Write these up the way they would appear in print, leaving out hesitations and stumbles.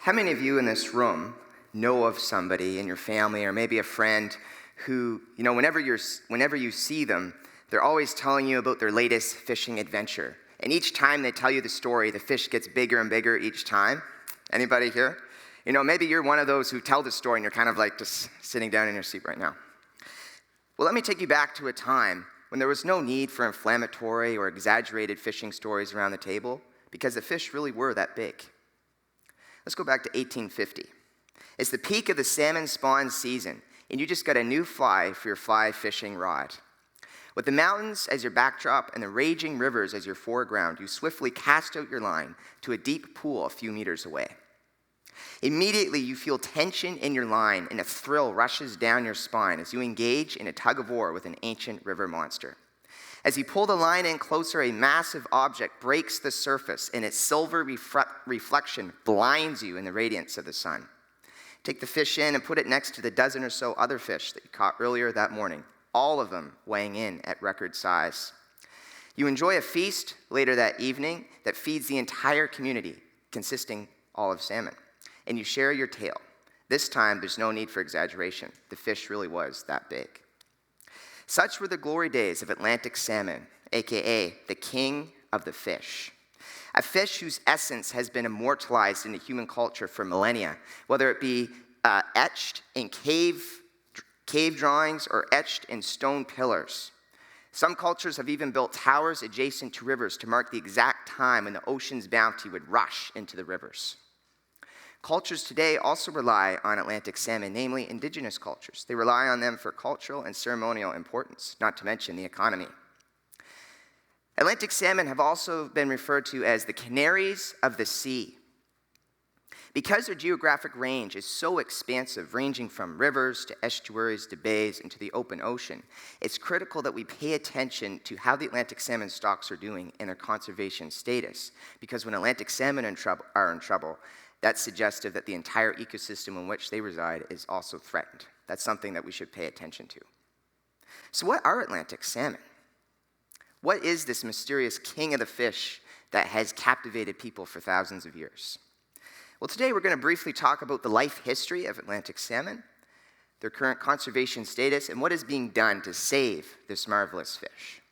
How many of you in this room know of somebody in your family or maybe a friend who, whenever you see them, they're always telling you about their latest fishing adventure. And each time they tell you the story, the fish gets bigger and bigger each time. Anybody here? Maybe you're one of those who tell the story and you're kind of like just sitting down in your seat right now. Well, let me take you back to a time when there was no need for inflammatory or exaggerated fishing stories around the table because the fish really were that big. Let's go back to 1850. It's the peak of the salmon spawn season, and you just got a new fly for your fly fishing rod. With the mountains as your backdrop and the raging rivers as your foreground, you swiftly cast out your line to a deep pool a few meters away. Immediately, you feel tension in your line, and a thrill rushes down your spine as you engage in a tug of war with an ancient river monster. As you pull the line in closer, a massive object breaks the surface, and its silver reflection blinds you in the radiance of the sun. Take the fish in and put it next to the dozen or so other fish that you caught earlier that morning, all of them weighing in at record size. You enjoy a feast later that evening that feeds the entire community, consisting all of salmon, and you share your tale. This time, there's no need for exaggeration. The fish really was that big. Such were the glory days of Atlantic salmon, aka the king of the fish. A fish whose essence has been immortalized into human culture for millennia, whether it be etched in cave drawings or etched in stone pillars. Some cultures have even built towers adjacent to rivers to mark the exact time when the ocean's bounty would rush into the rivers. Cultures today also rely on Atlantic salmon, namely indigenous cultures. They rely on them for cultural and ceremonial importance, not to mention the economy. Atlantic salmon have also been referred to as the canaries of the sea. Because their geographic range is so expansive, ranging from rivers to estuaries to bays and to the open ocean, it's critical that we pay attention to how the Atlantic salmon stocks are doing and their conservation status. Because when Atlantic salmon are in trouble, that's suggestive that the entire ecosystem in which they reside is also threatened. That's something that we should pay attention to. So what are Atlantic salmon? What is this mysterious king of the fish that has captivated people for thousands of years? Well, today we're going to briefly talk about the life history of Atlantic salmon, their current conservation status, and what is being done to save this marvelous fish.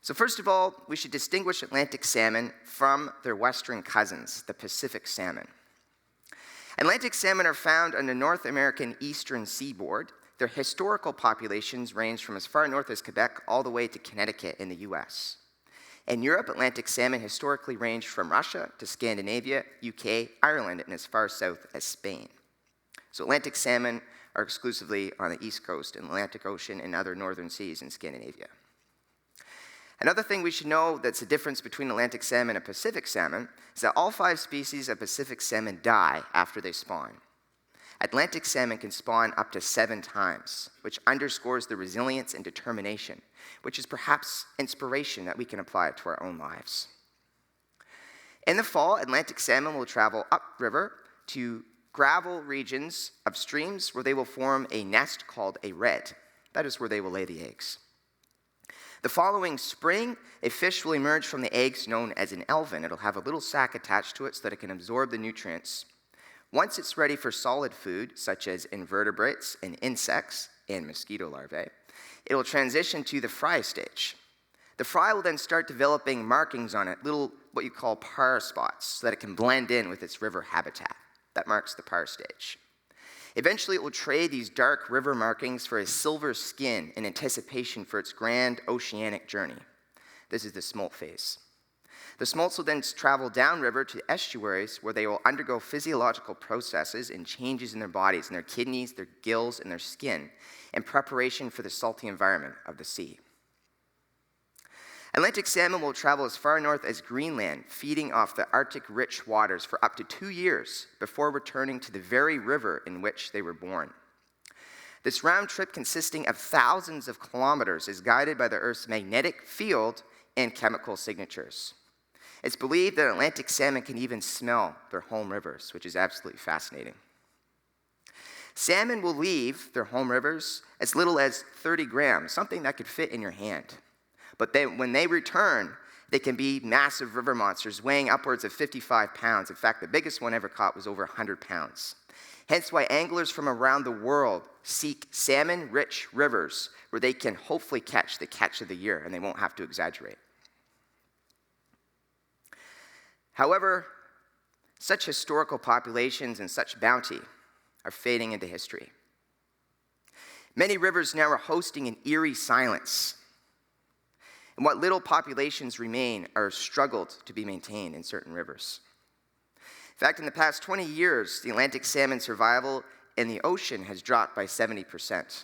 So first of all, we should distinguish Atlantic salmon from their western cousins, the Pacific salmon. Atlantic salmon are found on the North American eastern seaboard. Their historical populations range from as far north as Quebec all the way to Connecticut in the US. In Europe, Atlantic salmon historically ranged from Russia to Scandinavia, UK, Ireland, and as far south as Spain. So Atlantic salmon are exclusively on the east coast in the Atlantic Ocean and other northern seas in Scandinavia. Another thing we should know that's the difference between Atlantic salmon and Pacific salmon is that all 5 species of Pacific salmon die after they spawn. Atlantic salmon can spawn up to 7 times, which underscores the resilience and determination, which is perhaps inspiration that we can apply to our own lives. In the fall, Atlantic salmon will travel upriver to gravel regions of streams where they will form a nest called a red. That is where they will lay the eggs. The following spring, a fish will emerge from the eggs known as an elvin. It'll have a little sac attached to it so that it can absorb the nutrients. Once it's ready for solid food, such as invertebrates and insects and mosquito larvae, it will transition to the fry stage. The fry will then start developing markings on it, little what you call par spots, so that it can blend in with its river habitat. That marks the par stage. Eventually, it will trade these dark river markings for a silver skin in anticipation for its grand oceanic journey. This is the smolt phase. The smolts will then travel downriver to estuaries where they will undergo physiological processes and changes in their bodies, in their kidneys, their gills, and their skin, in preparation for the salty environment of the sea. Atlantic salmon will travel as far north as Greenland, feeding off the Arctic-rich waters for up to 2 years before returning to the very river in which they were born. This round trip, consisting of thousands of kilometers, is guided by the Earth's magnetic field and chemical signatures. It's believed that Atlantic salmon can even smell their home rivers, which is absolutely fascinating. Salmon will leave their home rivers as little as 30 grams, something that could fit in your hand. But then when they return, They can be massive river monsters weighing upwards of 55 pounds. In fact, the biggest one ever caught was over 100 pounds. Hence why anglers from around the world seek salmon-rich rivers where they can hopefully catch the catch of the year and they won't have to exaggerate. However, such historical populations and such bounty are fading into history. Many rivers now are hosting an eerie silence. And what little populations remain are struggled to be maintained in certain rivers. In fact, in the past 20 years, the Atlantic salmon survival in the ocean has dropped by 70%.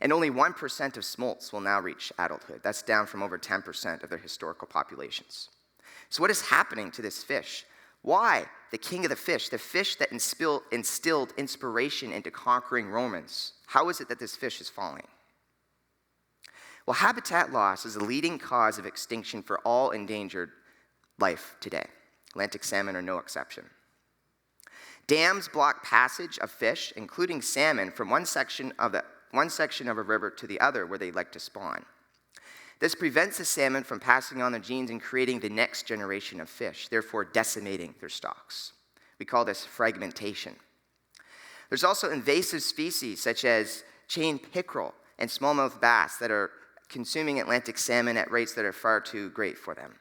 And only 1% of smolts will now reach adulthood. That's down from over 10% of their historical populations. So what is happening to this fish? Why the king of the fish that instilled inspiration into conquering Romans, how is it that this fish is falling? Well, habitat loss is a leading cause of extinction for all endangered life today. Atlantic salmon are no exception. Dams block passage of fish, including salmon, from one section of a river to the other where they like to spawn. This prevents the salmon from passing on their genes and creating the next generation of fish, therefore decimating their stocks. We call this fragmentation. There's also invasive species such as chain pickerel and smallmouth bass that are consuming Atlantic salmon at rates that are far too great for them.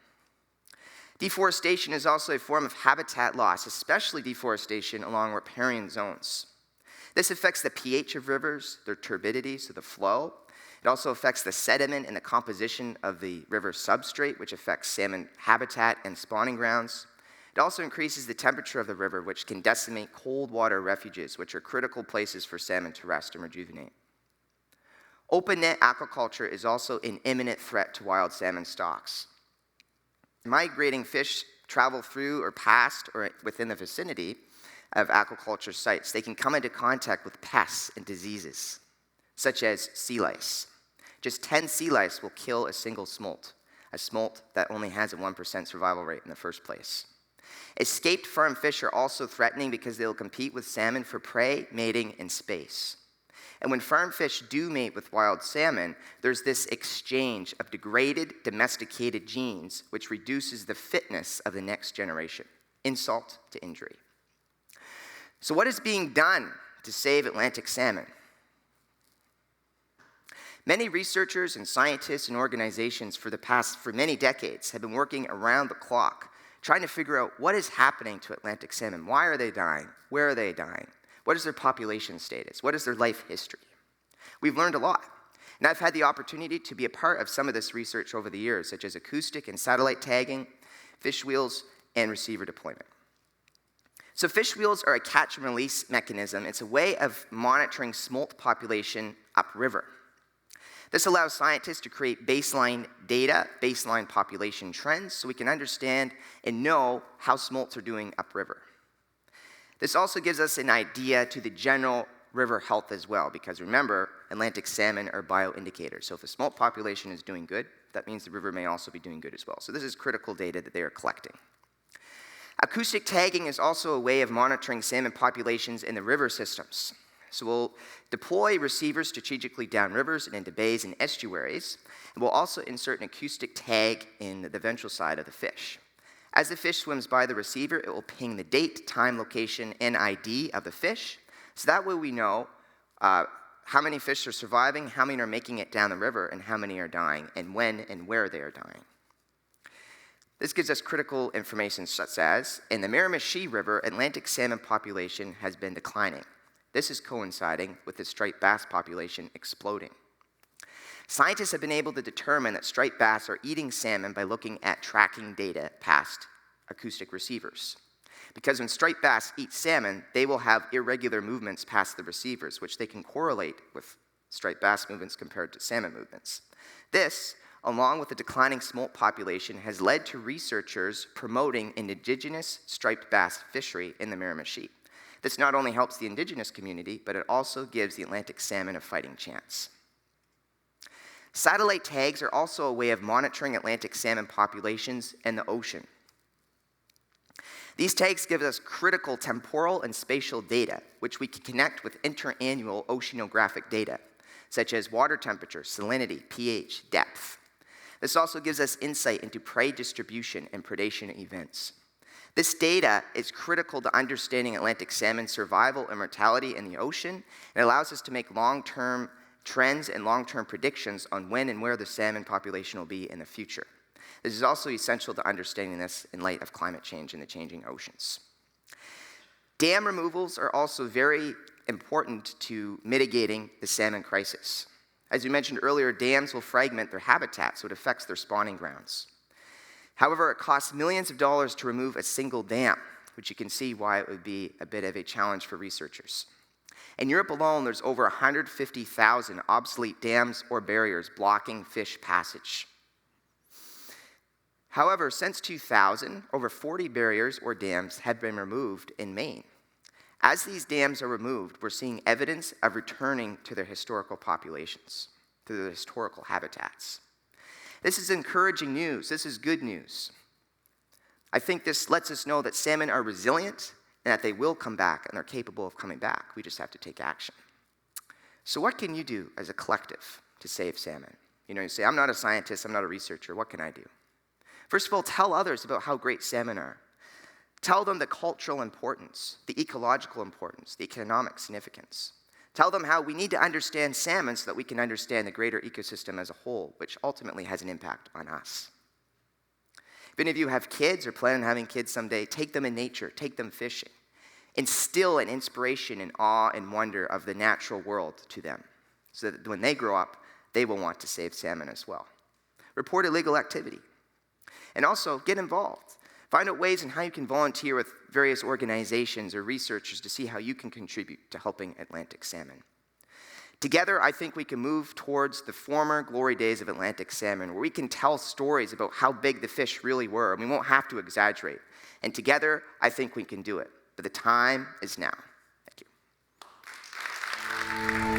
Deforestation is also a form of habitat loss, especially deforestation along riparian zones. This affects the pH of rivers, their turbidity, so the flow. It also affects the sediment and the composition of the river substrate, which affects salmon habitat and spawning grounds. It also increases the temperature of the river, which can decimate cold water refuges, which are critical places for salmon to rest and rejuvenate. Open net aquaculture is also an imminent threat to wild salmon stocks. Migrating fish travel through or past or within the vicinity of aquaculture sites. They can come into contact with pests and diseases, such as sea lice. Just 10 sea lice will kill a single smolt, a smolt that only has a 1% survival rate in the first place. Escaped farm fish are also threatening because they will compete with salmon for prey, mating, and space. And when farm fish do mate with wild salmon, there's this exchange of degraded, domesticated genes, which reduces the fitness of the next generation. Insult to injury. So what is being done to save Atlantic salmon? Many researchers and scientists and organizations for many decades have been working around the clock, trying to figure out what is happening to Atlantic salmon. Why are they dying? Where are they dying? What is their population status? What is their life history? We've learned a lot. And I've had the opportunity to be a part of some of this research over the years, such as acoustic and satellite tagging, fish wheels, and receiver deployment. So fish wheels are a catch and release mechanism. It's a way of monitoring smolt population upriver. This allows scientists to create baseline data, baseline population trends, so we can understand and know how smolts are doing upriver. This also gives us an idea to the general river health as well, because remember, Atlantic salmon are bioindicators. So if the smolt population is doing good, that means the river may also be doing good as well. So this is critical data that they are collecting. Acoustic tagging is also a way of monitoring salmon populations in the river systems. So we'll deploy receivers strategically down rivers and into bays and estuaries, and we'll also insert an acoustic tag in the ventral side of the fish. As the fish swims by the receiver, it will ping the date, time, location, and ID of the fish, so that way we know how many fish are surviving, how many are making it down the river, and how many are dying, and when and where they are dying. This gives us critical information such as, in the Miramichi River, Atlantic salmon population has been declining. This is coinciding with the striped bass population exploding. Scientists have been able to determine that striped bass are eating salmon by looking at tracking data past acoustic receivers. Because when striped bass eat salmon, they will have irregular movements past the receivers, which they can correlate with striped bass movements compared to salmon movements. This, along with the declining smolt population, has led to researchers promoting an indigenous striped bass fishery in the Miramichi. This not only helps the indigenous community, but it also gives the Atlantic salmon a fighting chance. Satellite tags are also a way of monitoring Atlantic salmon populations in the ocean. These tags give us critical temporal and spatial data, which we can connect with interannual oceanographic data, such as water temperature, salinity, pH, depth. This also gives us insight into prey distribution and predation events. This data is critical to understanding Atlantic salmon survival and mortality in the ocean. It allows us to make long-term trends and long-term predictions on when and where the salmon population will be in the future. This is also essential to understanding this in light of climate change and the changing oceans. Dam removals are also very important to mitigating the salmon crisis. As we mentioned earlier, dams will fragment their habitat, so it affects their spawning grounds. However, it costs millions of dollars to remove a single dam, which you can see why it would be a bit of a challenge for researchers. In Europe alone, there's over 150,000 obsolete dams or barriers blocking fish passage. However, since 2000, over 40 barriers or dams have been removed in Maine. As these dams are removed, we're seeing evidence of returning to their historical populations, to their historical habitats. This is encouraging news. This is good news. I think this lets us know that salmon are resilient and that they will come back and they're capable of coming back. We just have to take action. So what can you do as a collective to save salmon? You say, I'm not a scientist, I'm not a researcher, what can I do? First of all, tell others about how great salmon are. Tell them the cultural importance, the ecological importance, the economic significance. Tell them how we need to understand salmon so that we can understand the greater ecosystem as a whole, which ultimately has an impact on us. If any of you have kids or plan on having kids someday, take them in nature, take them fishing. Instill an inspiration and awe and wonder of the natural world to them, so that when they grow up, they will want to save salmon as well. Report illegal activity. And also, get involved. Find out ways in how you can volunteer with various organizations or researchers to see how you can contribute to helping Atlantic salmon. Together, I think we can move towards the former glory days of Atlantic salmon, where we can tell stories about how big the fish really were, and we won't have to exaggerate. And together, I think we can do it. But the time is now. Thank you.